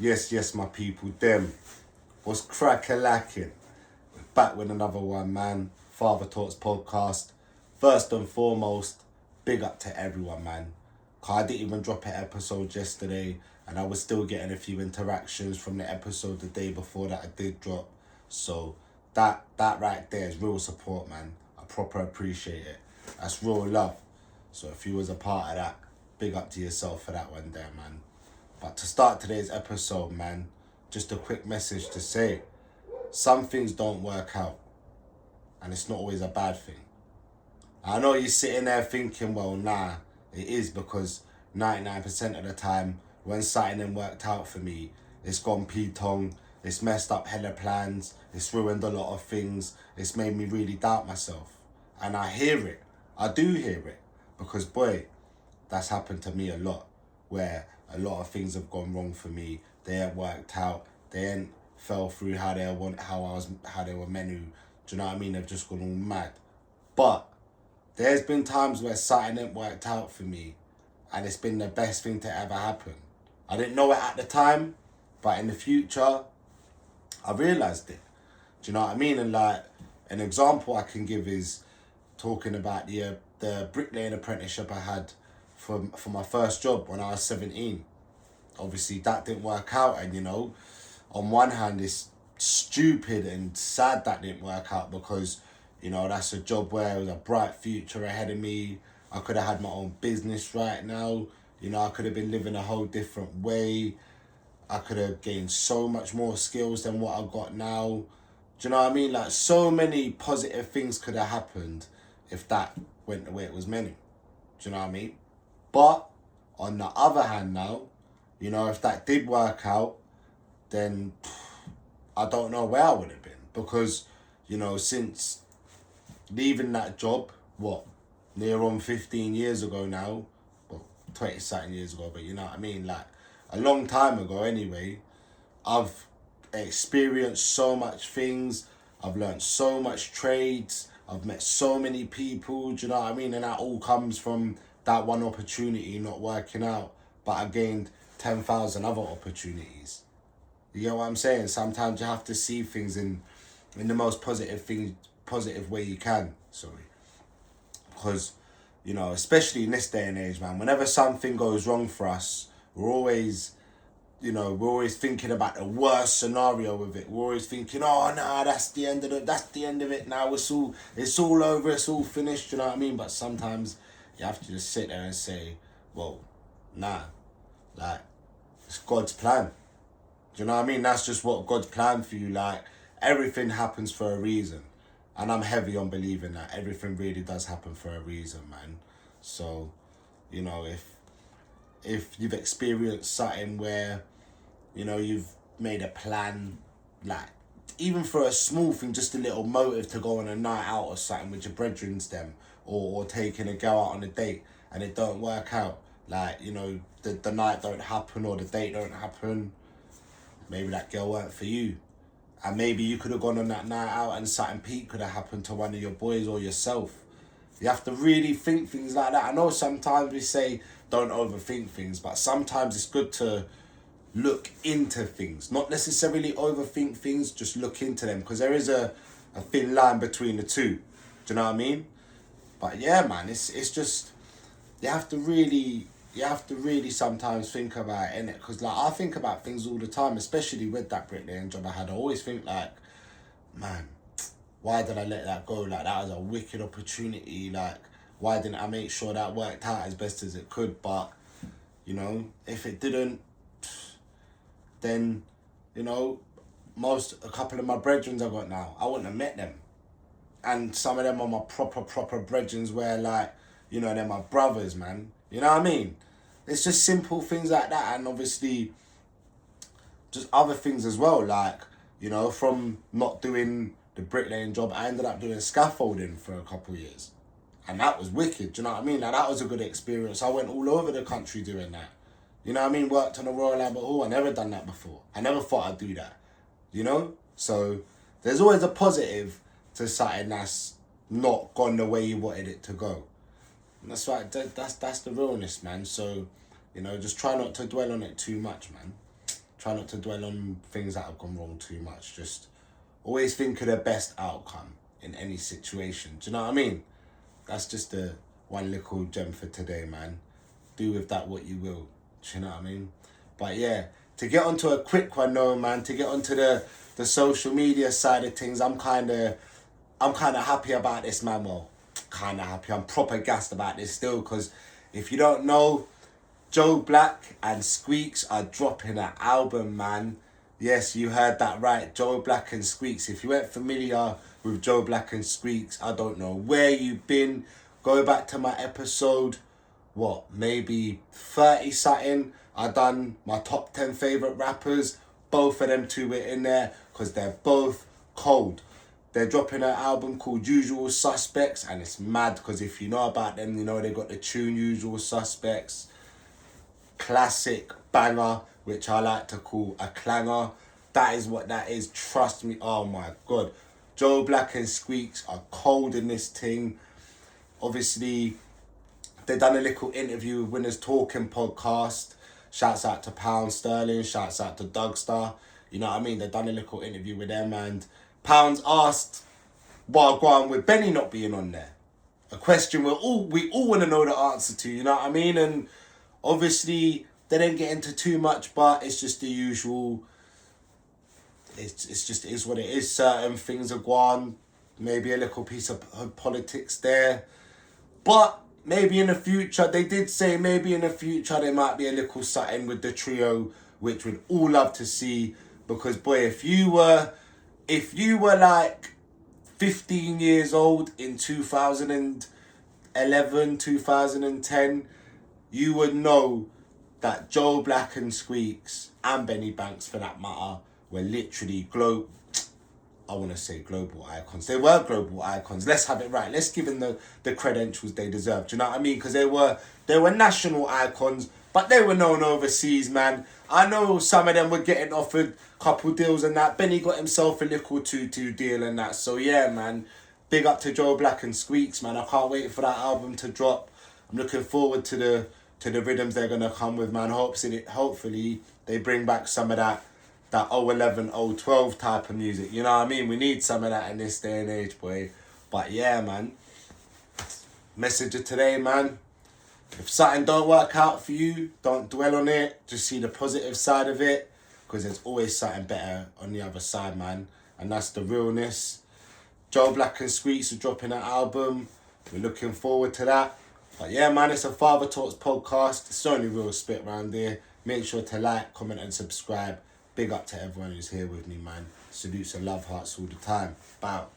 Yes, my people, them. What's crack-a-lacking? We're back with another one, man. Father Talks podcast. First and foremost, big up to everyone, man. I didn't even drop an episode yesterday, and I was still getting a few interactions from the episode the day before that I did drop. So that right there is real support, man. I proper appreciate it. That's real love. So if you was a part of that, big up to yourself for that one there, man. But to start today's episode, man, just a quick message to say, some things don't work out, and it's not always a bad thing. I know you're sitting there thinking, well, nah, it is, because 99% of the time, when something ain't worked out for me, it's gone P-tong, it's messed up hella plans, it's ruined a lot of things, it's made me really doubt myself. And I hear it, I do hear it, because boy, that's happened to me a lot, where a lot of things have gone wrong for me. They ain't worked out. They ain't fell through how they were meant to. Do you know what I mean? They've just gone all mad. But there's been times where something ain't worked out for me, and it's been the best thing to ever happen. I didn't know it at the time, but in the future, I realised it. Do you know what I mean? And like an example I can give is talking about the bricklaying apprenticeship I had for my first job when I was 17. Obviously that didn't work out, and on one hand it's stupid and sad that didn't work out, because that's a job where there was a bright future ahead of me. I could have had my own business right now. I could have been living a whole different way. I could have gained so much more skills than what I got now. Do you know what I mean? Like, so many positive things could have happened if that went the way it was meant to. Do you know what I mean? But on the other hand now, if that did work out, then I don't know where I would have been. Because, since leaving that job, near on 15 years ago now, 20-something years ago, but you know what I mean? Like, a long time ago anyway, I've experienced so much things, I've learned so much trades, I've met so many people, do you know what I mean? And that all comes from that one opportunity not working out, but I gained 10,000 other opportunities. You get what I'm saying? Sometimes you have to see things in the most positive way you can. Because, especially in this day and age, man, whenever something goes wrong for us, we're always thinking about the worst scenario with it. We're always thinking, oh nah, that's the end of it now. It's all over, it's all finished, you know what I mean? But sometimes you have to just sit there and say, well, nah, like, it's God's plan. Do you know what I mean? That's just what God's plan for you. Like, everything happens for a reason. And I'm heavy on believing that everything really does happen for a reason, man. So, if you've experienced something where, you've made a plan, like, even for a small thing, just a little motive to go on a night out or something with your brethrens them, or taking a girl out on a date, and it don't work out, like, the night don't happen or the date don't happen, maybe that girl weren't for you. And maybe you could have gone on that night out and something peak could have happened to one of your boys or yourself. You have to really think things like that. I know sometimes we say don't overthink things, but sometimes it's good to look into things. Not necessarily overthink things, just look into them, because there is a thin line between the two. Do you know what I mean? But yeah, man, it's just, you have to really sometimes think about it, innit? Because like, I think about things all the time, especially with that bricklaying job I had. I always think like, man, why did I let that go? Like, that was a wicked opportunity. Like, why didn't I make sure that worked out as best as it could? But, if it didn't, then, a couple of my brethrens I got now, I wouldn't have met them. And some of them are my proper brethrens where, like, they're my brothers, man. You know what I mean? It's just simple things like that. And obviously, just other things as well. Like, from not doing the bricklaying job, I ended up doing scaffolding for a couple of years. And that was wicked, do you know what I mean? Now, that was a good experience. I went all over the country doing that. You know what I mean? Worked on the Royal Albert Hall. I never done that before. I never thought I'd do that. So, there's always a positive to something that's not gone the way you wanted it to go. And that's right, that's the realness, man. So, just try not to dwell on it too much, man. Try not to dwell on things that have gone wrong too much. Just always think of the best outcome in any situation. Do you know what I mean? That's just the one little gem for today, man. Do with that what you will. Do you know what I mean? But yeah, to get onto a quick one though, man, to get onto the social media side of things, I'm kind of happy about this, man. Well, kind of happy. I'm proper gassed about this still, because if you don't know, Joe Black and Squeeks are dropping an album, man. Yes, you heard that right. Joe Black and Squeeks. If you weren't familiar with Joe Black and Squeeks, I don't know where you've been. Go back to my episode, maybe 30 something. I done my top 10 favourite rappers. Both of them two were in there because they're both cold. They're dropping an album called Usual Suspects, and it's mad because if you know about them, you know they got the tune Usual Suspects. Classic banger, which I like to call a clanger. That is what that is. Trust me. Oh my God. Joe Black and Squeeks are cold in this thing. Obviously, they done a little interview with Winners Talking podcast. Shouts out to Pound Sterling. Shouts out to Dougstar. You know what I mean? They done a little interview with them, and Pounds asked, "Why go on with Benny not being on there?" A question we all want to know the answer to. You know what I mean? And obviously, they didn't get into too much, but it's just the usual. It's just it is what it is. Certain things are gone. Maybe a little piece of politics there, but maybe in the future, they did say maybe in the future there might be a little something with the trio, which we'd all love to see. Because boy, if you were like 15 years old in 2011, 2010, you would know that Joe Black and Squeeks, and Benny Banks for that matter, were literally global icons. They were global icons. Let's have it right. Let's give them the credentials they deserve. Do you know what I mean? Because they were national icons, but they were known overseas, man. I know some of them were getting offered a couple deals and that. Benny got himself a little 2-2 deal and that. So yeah, man. Big up to Joe Black and Squeeks, man. I can't wait for that album to drop. I'm looking forward to the rhythms they're gonna come with, man. Hopefully they bring back some of that 011, 012 type of music. You know what I mean? We need some of that in this day and age, boy. But yeah, man. Message of today, man. If something don't work out for you, don't dwell on it. Just see the positive side of it, because there's always something better on the other side, man. And that's the realness. Joe Black and Squeeks are dropping an album. We're looking forward to that. But yeah, man, it's a Father Talks podcast. It's the only real spit around here. Make sure to like, comment and subscribe. Big up to everyone who's here with me, man. Salutes and love hearts all the time. Bow.